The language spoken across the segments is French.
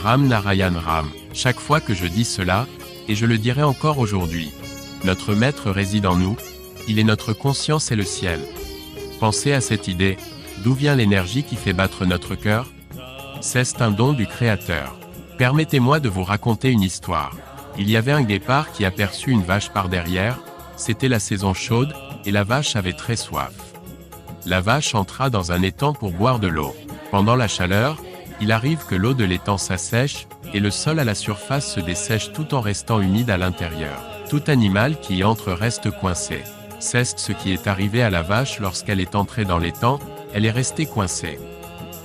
Ram Narayan Ram. Chaque fois que je dis cela, et je le dirai encore aujourd'hui, notre maître réside en nous, il est notre conscience et le ciel. Pensez à cette idée, d'où vient l'énergie qui fait battre notre cœur? C'est un don du Créateur. Permettez-moi de vous raconter une histoire. Il y avait un guépard qui aperçut une vache par derrière, c'était la saison chaude, et la vache avait très soif. La vache entra dans un étang pour boire de l'eau. Pendant la chaleur, il arrive que l'eau de l'étang s'assèche, et le sol à la surface se dessèche tout en restant humide à l'intérieur. Tout animal qui y entre reste coincé. C'est ce qui est arrivé à la vache lorsqu'elle est entrée dans l'étang, elle est restée coincée.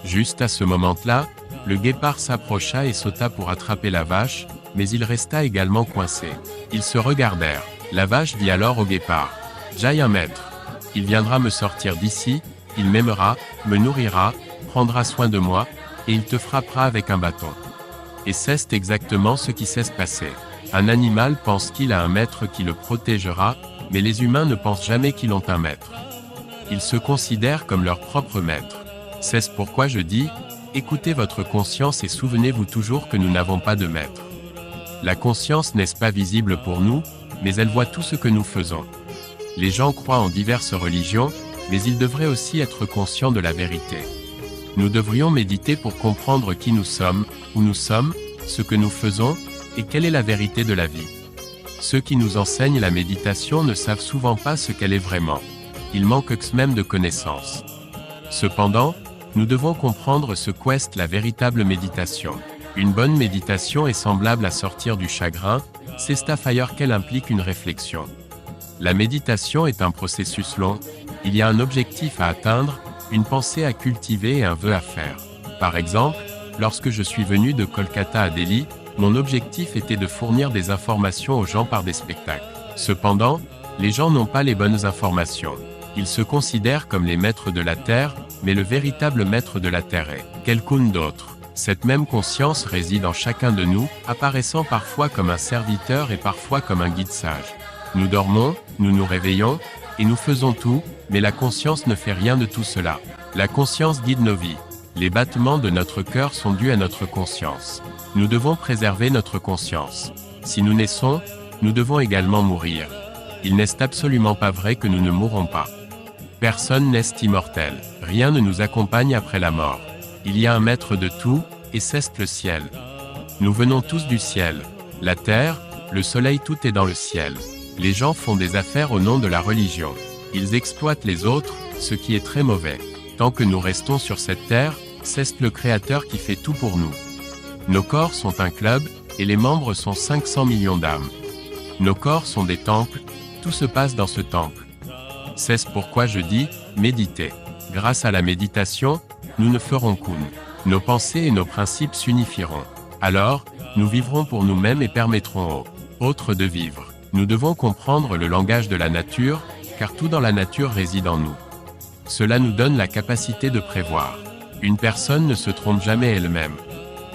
Juste à ce moment-là, le guépard s'approcha et sauta pour attraper la vache, mais il resta également coincé. Ils se regardèrent. La vache dit alors au guépard: « J'aille un maître. Il viendra me sortir d'ici, il m'aimera, me nourrira, prendra soin de moi, et il te frappera avec un bâton. » Et c'est exactement ce qui s'est passé. Un animal pense qu'il a un maître qui le protégera, mais les humains ne pensent jamais qu'ils ont un maître. Ils se considèrent comme leur propre maître. C'est pourquoi je dis, écoutez votre conscience et souvenez-vous toujours que nous n'avons pas de maître. La conscience n'est pas visible pour nous, mais elle voit tout ce que nous faisons. Les gens croient en diverses religions, mais ils devraient aussi être conscients de la vérité. Nous devrions méditer pour comprendre qui nous sommes, où nous sommes, ce que nous faisons, et quelle est la vérité de la vie. Ceux qui nous enseignent la méditation ne savent souvent pas ce qu'elle est vraiment. Ils manquent même de connaissances. Cependant, nous devons comprendre ce qu'est la véritable méditation. Une bonne méditation est semblable à sortir du chagrin, c'est à qu'elle implique une réflexion. La méditation est un processus long, il y a un objectif à atteindre, une pensée à cultiver et un vœu à faire. Par exemple, lorsque je suis venu de Kolkata à Delhi, mon objectif était de fournir des informations aux gens par des spectacles. Cependant, les gens n'ont pas les bonnes informations. Ils se considèrent comme les maîtres de la terre, mais le véritable maître de la terre est quelqu'un d'autre. Cette même conscience réside en chacun de nous, apparaissant parfois comme un serviteur et parfois comme un guide sage. Nous dormons, nous nous réveillons, et nous faisons tout, mais la conscience ne fait rien de tout cela. La conscience guide nos vies. Les battements de notre cœur sont dus à notre conscience. Nous devons préserver notre conscience. Si nous naissons, nous devons également mourir. Il n'est absolument pas vrai que nous ne mourrons pas. Personne n'est immortel. Rien ne nous accompagne après la mort. Il y a un maître de tout, et c'est le ciel. Nous venons tous du ciel. La terre, le soleil, tout est dans le ciel. Les gens font des affaires au nom de la religion. Ils exploitent les autres, ce qui est très mauvais. Tant que nous restons sur cette terre, c'est le Créateur qui fait tout pour nous. Nos corps sont un club, et les membres sont 500 millions d'âmes. Nos corps sont des temples, tout se passe dans ce temple. C'est pourquoi je dis, méditez. Grâce à la méditation, nous ne ferons qu'une. Nos pensées et nos principes s'unifieront. Alors, nous vivrons pour nous-mêmes et permettrons aux autres de vivre. Nous devons comprendre le langage de la nature, car tout dans la nature réside en nous. Cela nous donne la capacité de prévoir. Une personne ne se trompe jamais elle-même.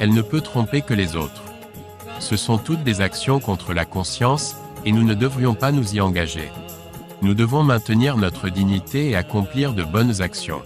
Elle ne peut tromper que les autres. Ce sont toutes des actions contre la conscience, et nous ne devrions pas nous y engager. Nous devons maintenir notre dignité et accomplir de bonnes actions.